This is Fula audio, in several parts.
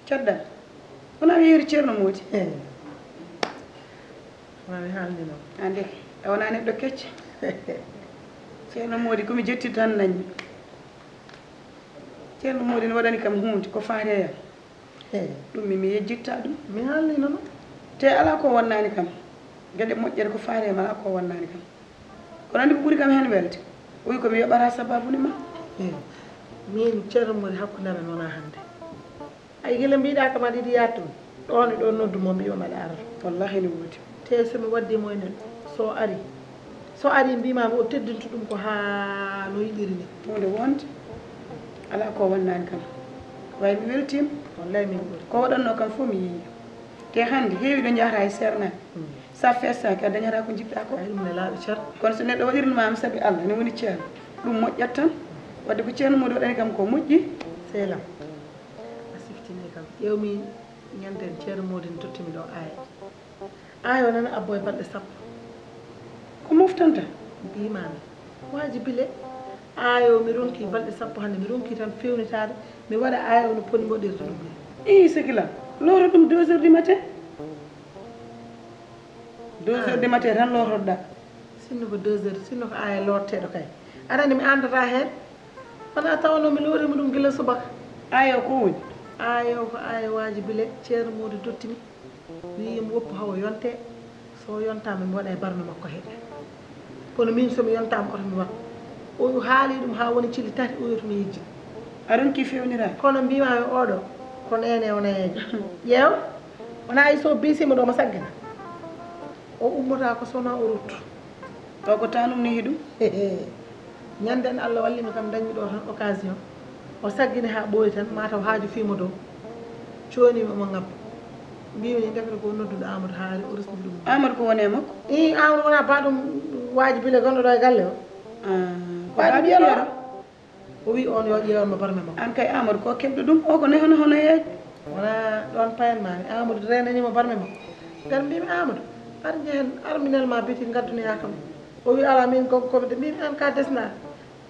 Cadda wona mi yeeri ceerno Mody wona haalni noon ande a wona neɗɗo kecce ceerno Mody komi jetti tan nañmi ceerno Mody ne waɗani kam hunde ko faati e yam ɗum mi yejjitta ɗum mi haalni noon te ala ko wonnani kam gueɗe moƴƴere ko faati e am ala ko wonnani kam kono andi ko ɓuuri kam hen welde o wi komi yoɓata sababude ma min ceerno Mody hakkude amen wona hannde ay gila mbiɗa kam aɗa yiɗi yattum ɗon e ɗon noddu mo mbima aɗa arata wallahi ne woodi te somi waddimo enen so ari mbimami o teddinta ɗum ko ha no yiɗiri ni hunde wonde ala ko wonnani kam way mi weltima wallahi min ɓuuri ko waɗanno kam fof mi yeeyi te hannde heewi ɗo jahata e sernaɓe sa festaki a dañata ko jiɗɗa ko ay ɗum ne laaɓi cer kono so neɗɗo waɗirnomami saabi Allah ne woni ceerno ɗum moƴƴat tan wadde ko ceerno Mody waɗani kam ko moƴƴi seelam a siftini kam ƴewmi ñanden ceerno Mody ne tottimi ɗo aya o nana abbo e balɗe sappo ko moftanta mbimami waji bile ayo mi ronki balɗe sappo hannde mi ronki tan fewnitade mi waɗa ayo no poti waɗirta ɗum ni i sikila loro ɗum 2 heures du matin 2 heures du matin tan lorotoɗa sinno ko 2 heures sinno ko aya lorteɗo kay aɗa andi mi andata hen wona tawno mi lorima ɗum guila subaka ayo ko woni ayo ko ayo waji bile ceerno Mody dottimi wiyimi woppu hawo yonte so yontama mi waɗa e barno makko heeɓe kono min somi yontama oto mi waɗ o haali ɗum ha woni cilli tati oyoto mi yejji a ronki fewnira kono mbimami oɗo kono ene wona yeejo ƴeew wona ay so bisima ɗo mo saggina o ummota ko sowona o ruttu o ko tanum nehi ɗum ñanden Allah wallimi kam dañmi ɗo tan occasion o saggini ha ɓooyi tan mataw haaju fima dow conimi omo ngabba mbimi defre ko nodduɗo Amadou haali o resmi ɗum Amadou ko woni e makko i Amadou wona baɗum waji bile gonɗo ɗo e galle o ko baɗum ƴeero o wi on yo ƴeewanmo barme makko an kay Amadou ko keɓɗo ɗum o ko nehono hono yeejo wona ɗon payanmami Amadou renanimo barme makko gar mbimi Amadou ar jehen arminel ma biti gaddunoya kam o wi ala min koɓe de mbimi an ka desna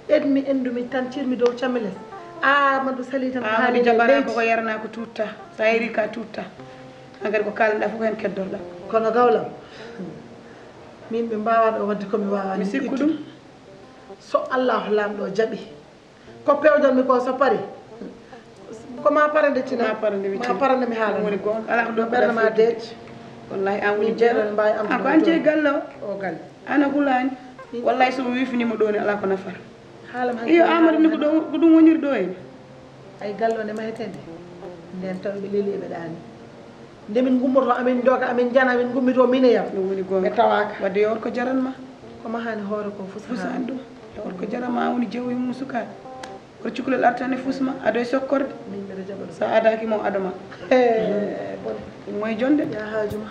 edmi endumi tan cirmi dow cammiles Amadou sali tan Amadou jaɓana koko yarana ko tutta sa yeri ka tutta hankadi ko kalnoɗa fof ko hen keddorɗa kono gawlam min ɓe mbawaɗo wadde komi wawani mi sikku ɗum so Allahu lamɗo jaaɓi ko pewjanmi ko so paari koma parande cina ma parande mi haala woni gon ala ko ɗo ɓerdema deej wallahi an woni jeeɗon mbawi an ko an jeeyi galle o galle ana hulani wallahi somo wifinima ɗo ni ala ko nafata haalam iyo Amadou ni ko ɗum woniri ɗo en ay galle o nde mahetede nden taw ɓe leeli eɓe ɗani nde min gummoto amin doga amin jana amin gummito mine yam ɗum woni gonga ɓe tawaka wadde yo ko jaranma koma hani hoore ko fusani ɗum yo ko jarama woni jewoy mum sukaɓe koto cukalel artani fusma aɗa e sokkorde min mbiɗa jaɓa ɗum sa adaki mo adama bon ɗum moye jonde ya haajuma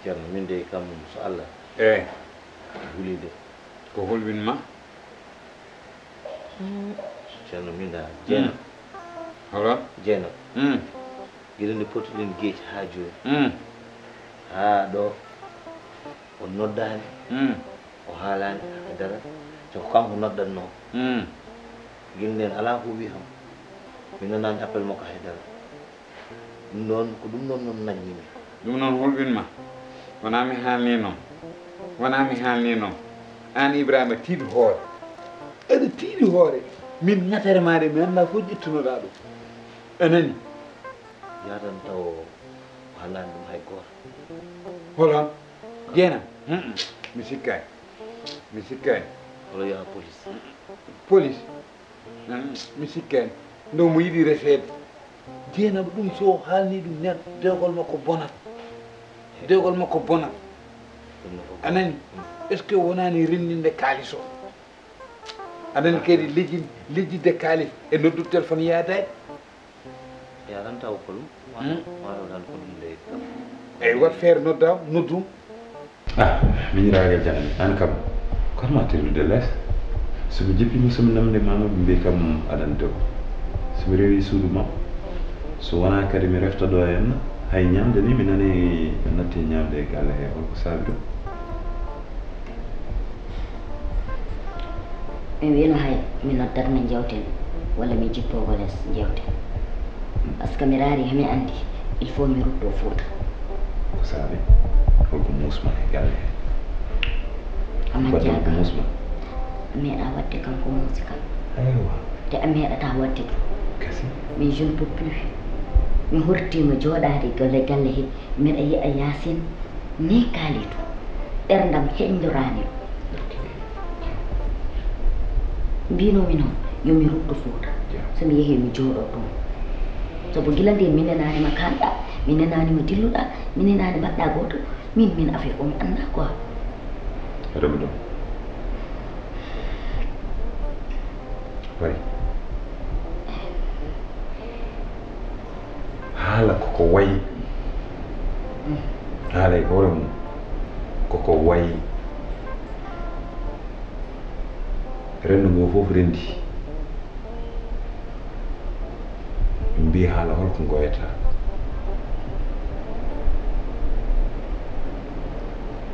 ceerno min de kam so Allah eyi hulide ko hulɓinma ceerno min da jeena holo jeena guila nde potuɗen gueeci ha joni ha ɗo o noddani o haalani haydara so ko kanko noddatno guila nden ala ko wi ham mi nanani appel makko haydara ɗum noon ko ɗum noon noon naññimi ɗum noon hulɓinma wona mi haalni noon wona mi haalni noon an Ibrahima tiiɗi hoore aɗa tiiɗi hoore min ñatere maɗe mi anda fof ƴettunoɗa ɗum anani yatan taw haalani ɗum hay goto holon jeena mi sikkani holo yaha police police mi sikkani ndo mo yiɗi resede jeenaɓe ɗum so haalni ɗum neɗɗo dewgol makko bonat dewgol makko bonat anani est ce que wonani renninde kaalis o anani kadi lejjidde kaalis e noddude téléphone yaadani yaran taw ko ɗum waɗoɗan ko ɗum leydi kam eyyi wat feere noddum miñiragal jangde an kam kono ma ternude less somi jippima somi namde mama ɓe mbi kam aɗan dow somi rewi suudu ma so wona kadi mi refta ɗo henna hay ñamde ni mi nani natti ñamde e galle he holko saabi ɗum mi wino hay mi noddat min jewten walla mi jippogo less jewten par ce que mi raari hami andi il faut mi rutto Fouta ko saabi holko musma e galle he amajjaga ko musma mi meeɗa wadde kam ko muusi kam aywa te a meeɗata wadde ɗum kasi mais je ne peux plus mi hortima jooɗade galle he mbiɗa yiya Yacine ni kaalitu ɗerdam heƴdorani ɗum mbinomi noon yomi rutto Fouta somi yeehi mi jooɗo ɗum sabu gila nde min nenanima kalɗa min nenanima dilluɗa min nenani mbaɗɗa goto min affaire o mi anda quoi reɓe ɗum wari haala koko wayi haala e hoore mum koko wayi rendu ngo fof rendi mbi haala holko goyata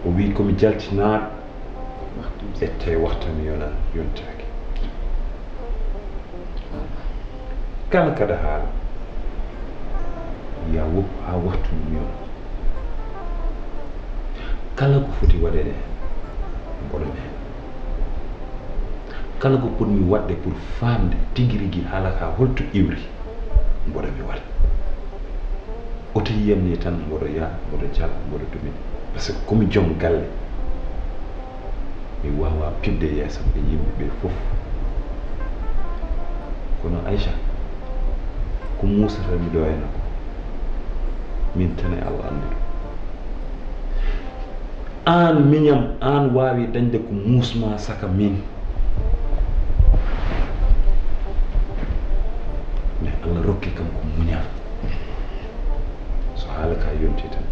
o wi komi jaltinaɗo ette waxtami yontaki kala kada haala ya wop ha waxtu mum yon kala ko foti waɗede hen mboɗon hen kala ko potmi wadde pour famde tigui rigui haala ka holto iwri mboɗo mi waɗa oto yiyamni tan mboɗo yaa mboɗo jala mboɗo dumini par ce que komi joom galle mi wawa pibde yeesam e yimɓeɓe foof kono Aïcha ko musata mi ɗoyana ko min tan e Allah andi ɗum an miñam an wawi dañde ko musma saka min mais Allah rokki kam ko muñal so haala ka yonti tan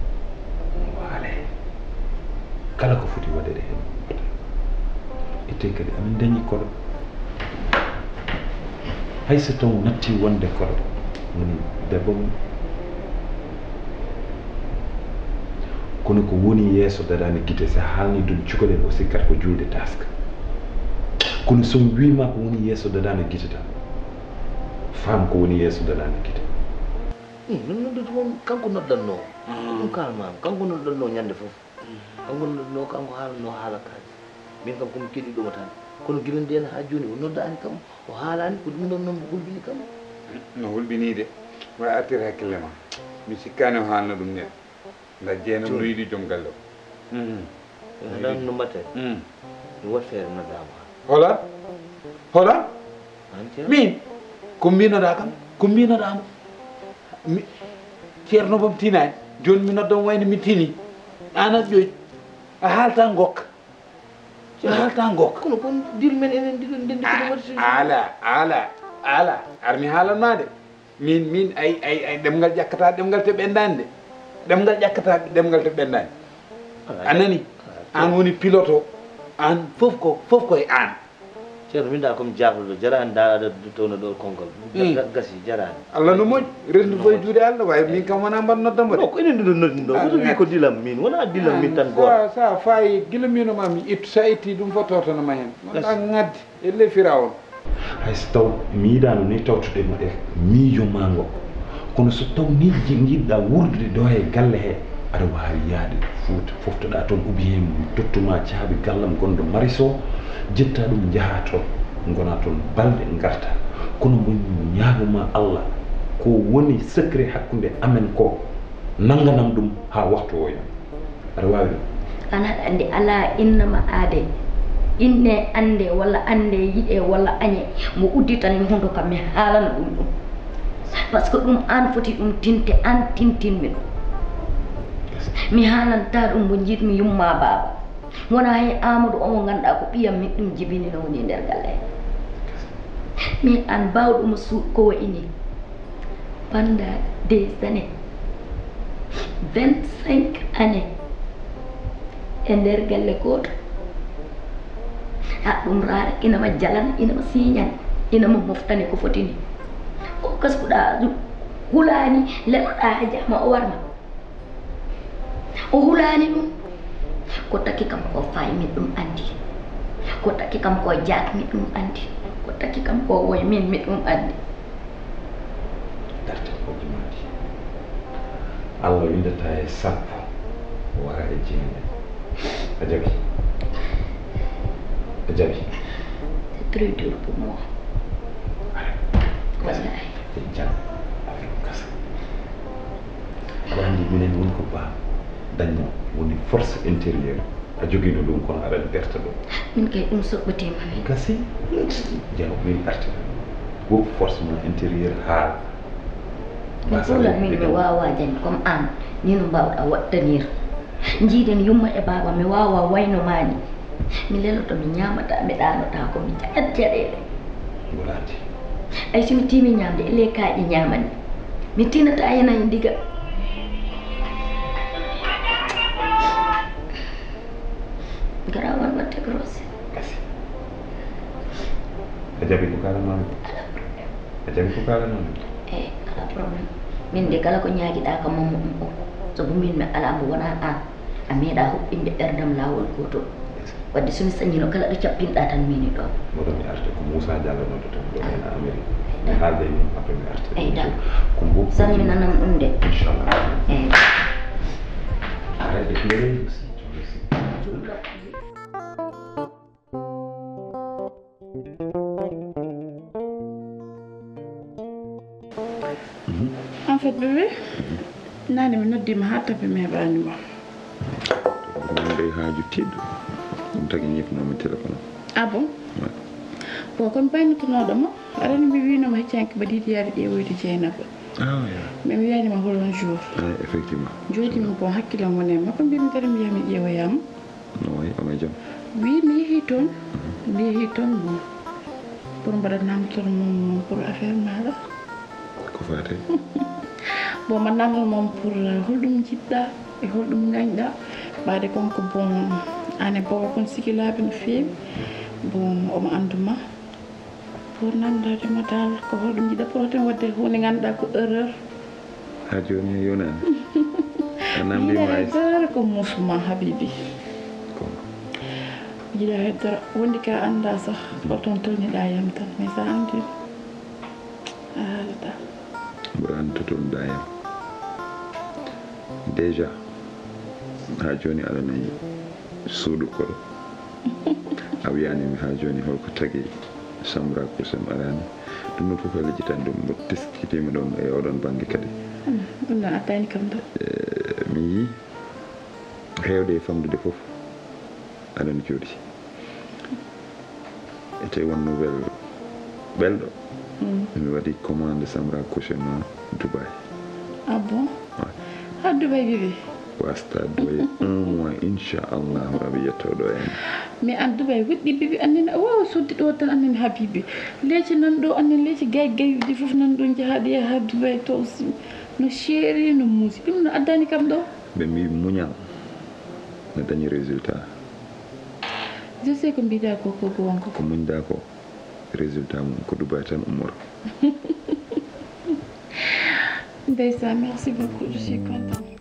waale kala ko foti waɗede hen waɗa itte kadi amin dañi koɗo hayso taw natti wonde koɗo woni debbo mum kono ko woni yeeso dadani guite sa haalni ɗum cukalel o sikkat ko julde taska kono somi wima ko woni yeeso dadani guite tan fam ko woni yeeso dadani guite non noddude moom kanko noddanno ɗum kalmama kanko noddanno ñande foof kanko noddanno kanko haalanno haala kaji min kam komi keɗiɗomo tan kono gila nden ha joni o noddani kam o haalani ko ɗum ɗon noon mo hulɓini kam no hulɓini de wawi artir hakkille ma mi sikkani o haalno ɗum nen nda jeena no yiiɗi joom galle o dan no mbatte mi wat feere noddama hola min ko mbinoɗa kam ko mbinoɗamo mi ceerno bam tinani joni mi noddamo wayno mi tini an a ƴoy a haalta gokka a haalta gokka kono kon dil men enen ndiɗo ndendi koɗo waɗi ala armi haalanma de min ay ɗemgal ƴakkata ɗemgal te ɓendani de ɗemgal ƴakkata ɗemgal te ɓendani anani an woni pilote o an fof koye an ceerno min da komi jahluɗo jarani daɗa towno ɗo konngol gasi jarani Allah no moƴƴi rendu foye juuɗe Allah wawi min kam wona mbaɗ noddamo de ko enen ndiɗo noddi ɗo oto wi ko dilam min wona dilam min tan goto sa fayi guila minoma mi ittu sa itti ɗum fof tawtanoma hen gonɗa ngaddi elle firawol hayso taw mi yiɗano ni tawtudema ɗe miijo ma ngo kono so taw ni jiɗɗa wurdude ɗo e galle he aɗa wawi yaade Fouta foftoɗa toon ou bien tottuma caabi gallam gonɗo Mariso jetta ɗum jaaha toon gona toon balɗe garta kono mon ñaagoma Allah ko woni secret hakkude amen ko nanganam ɗum ha waktu o yam aɗa wawi ɗum an haɗa andi ala innama aade inne ande walla ande yiɗe walla añe mo udditan hunde kam mi haalana ɗum ɗum par ce que ɗum an foti ɗum tinte an tintinmi ɗum mi haalanta ɗum mo jiɗmi yumma baaba wona hay Amadou omo ganduɗa ko ɓiyam min ɗum jibini no woni nder galle min an bawɗomo suuɗ ko wayni pendant des années 25 années e nder galle goto ha ɗum raara inama jalana inama siñana inama moftani ko fotini o kaskuɗa hulani leɗoɗa ha jama o warma o hulani ɗum ko takki kam ko fayi min ɗum andi ko takki kam ko jaak min ɗum andi ko takki kam ko woy min mi ɗum andi darte hoji maɗi Allah windata e sappo wara e jeene a jaɓi a jaɓi c'est très dur pour moi wallahi jam affaire kasa aɗa andi minen woni ko ba dañno woni force intérieure a joguino ɗum kono aɗa berta ɗum min kay ɗum soɓɓatima min gasi jaw min artira wo force mon intérieur ha mi ɓuulan min mi wawa jañ comme an ni no mbawɗa wattanir jiiden yumma e baba mi wawa wayno mani mi leloto mi ñamata mi ɗanota ko mi jaƴat jaɗele wulati ay somi timi ñamde ele kaaƴi ñamani mi tinata hena e ndiga garawan watte grosse gasi a jaɓi ko kalannomi a jaɓi ko kalannomi eyyi ala probléme min de kala ko ñaaguiɗa kam mamma ɗum o saabu min mi ala mo wona an a meeɗa huɓɓinde ɓerdam lawol gotol wadde somi sañino kala ɗo cappinɗa tan mini ɗon moɗo mi arte ko Moussa Diallo noɗo tan ɗo hen Amérique mi haalde min après mi arte eyyi dak ko mbo salminanam ɗum de inchallah eyyi arede ko rewi aussi en fait bébé nane mi noddima ha tabi mi heɓanima nde haaju tiɗɗo ɗum tagi ñifnomi téléphone ah bon bon komi baynitunoɗoma aɗani mi winoma heccanke mbaɗiɗi yaade ƴeewoyde Dieynaba mais mi wiyanima holon jour effectivement joodimi bon hakkillam woni e makko mbimi dara mi yaha mi ƴeewoyama no wayi omo jaam wi mi yeehi toon bon pour mbaɗatnama toon mom pour affaire maɗa ko fate bon man namdal moom pour holɗum jiɗɗa e holɗum gañɗa ɓaade konko bon ane bowa kon sigilaɓe no feewi bon omo anduma pour namdadema dal ko holɗum jiɗɗa pour hoten wadde hunde ganduɗa ko erreur ha joni yonani a namdima heddora ko musma Habibi jiɗa heddora wondi ka anda sah ko toon tolniɗa yam tan mais sa andi a haalata mboɗo anda tolniɗa yam déjà ha joni aɗa nayi suuɗu koɗo a wiyanimi ha joni holko tagui Sambra Kusem arani ɗum ɗon fof a lijjitan ɗum mbo teskitima ɗon e oɗon banggue kadi ɗum noon attani kam ɗo mi yi hewde e famdude fof aɗana jooɗi e tawi won nouvelle ɓelɗo mi waɗi commande Sambra Kusem Dubai ah bon ha Dubai Bébé wasta Dubai 1 mois inchallahu rabi yettoɗo en mais an Dubai woɗɗi Bébé annene a wawa sodde ɗo tan annene Habibi leeci nan ɗo annene leeci gayuji foof nan ɗo jaahaɗo yaha Dubai to no chéri no muusi ɗum no addani kam ɗo ɓe mbi muñal no dañi résultat je sais ko mbiɗa ko wonko ko muñɗa ko résultat mum ko Dubai tan ummoro ndeysan merci beaucoup je suis contente